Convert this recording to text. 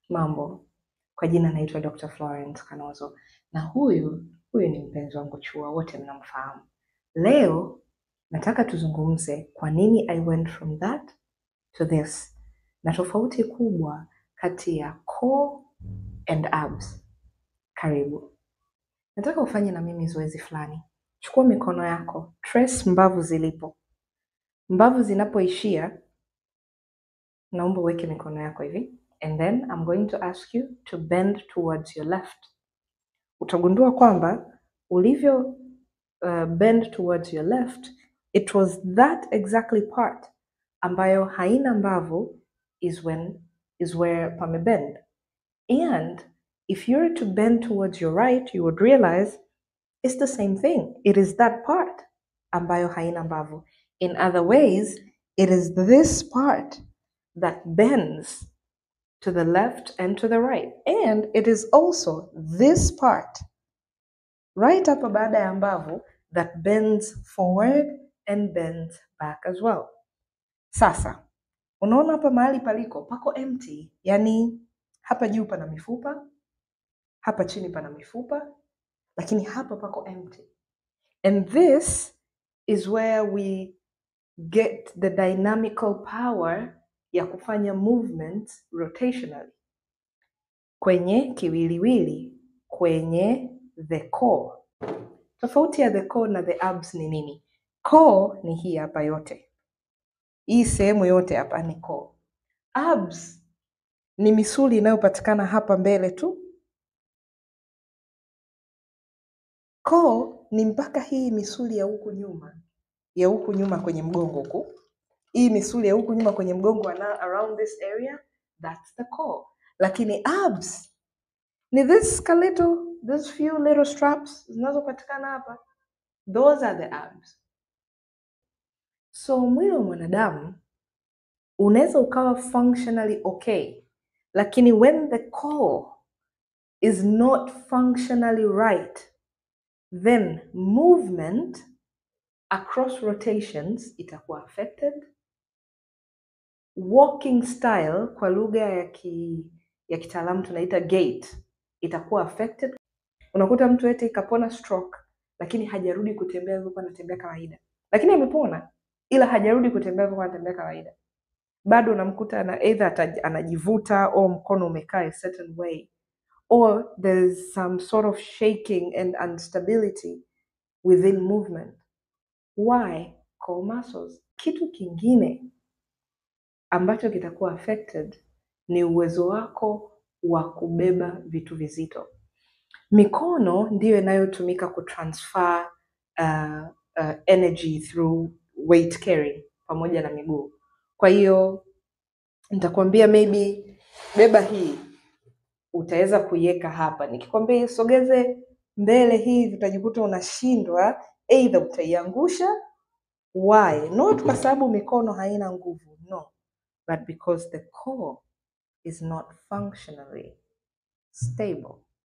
Mambo, kwa jina naitwa Dr. Florence Kanozo na huyu ni mpenzi wangu Chua, wote mnamfahamu. Leo nataka tuzungumze kwa nini I went from that to this na tofauti kubwa kati ya core and abs. Karibu. Nataka ufanye na mimi zoezi fulani. Chukua mikono yako, trace mbavu zilipo. Mbavu zinapoishia, naomba uweke mikono yako hivi. And then I'm going to ask you to bend towards your left. Utagundua kwamba ulivyo bend towards your left, it was that exactly part ambayo haina mbavu is where pamebend. And if you're to bend towards your right, you would realize it's the same thing. It is that part ambayo haina mbavu. In other ways, it is this part that bends to the left and to the right. And it is also this part, right up baada ya mbavu, that bends forward and bends back as well. Sasa, unaona hapa mahali paliko, pako empty. Yani, hapa juu pana mifupa, hapa chini pana mifupa, lakini hapa pako empty. And this is where we get the dynamical power ya kufanya movements rotationally. Kwenye kiwiliwili, kwenye the core. Tofauti ya the core na the abs ni nini? Core ni hii hapa yote. Hii sehemu yote hapa ni core. Abs ni misuli inayopatikana hapa mbele tu. Core ni mpaka hii misuli ya huku nyuma. Ya huku nyuma kwenye mgongo huku. Hii misuli ya huku nyuma kwenye mgongo around this area, that's the core. Lakini abs ni this skeletal, these few little straps zinazopatikana hapa. Those are the abs. So mwili wa mwanadamu unaweza ukawa functionally okay, lakini when the core is not functionally right, then movement across rotations itakuwa affected. Walking style kwa lugha ya kitaalamu tunaita gait itakuwa affected. Unakuta mtu eti kapona stroke lakini hajarudi kutembea hivyo anatembea kawaida. Lakini amepona ila hajarudi kutembea hivyo anatembea kawaida. Bado unamkuta either anajivuta au mkono umekaa a certain way, or there's some sort of shaking and instability within movement. Why? Core muscles. Kitu kingine ambacho kitakuwa affected ni uwezo wako wa kubeba vitu vizito. Mikono ndiyo inayotumika kutransfer energy through weight carrying pamoja na miguu. Kwa hiyo nitakwambia maybe beba hii, utaweza kuiweka hapa. Nikikwambia sogeze mbele hii, utajikuta unashindwa, either utaiangusha. Why? Not kwa sababu mikono haina nguvu, no, but because the core is not functionally stable.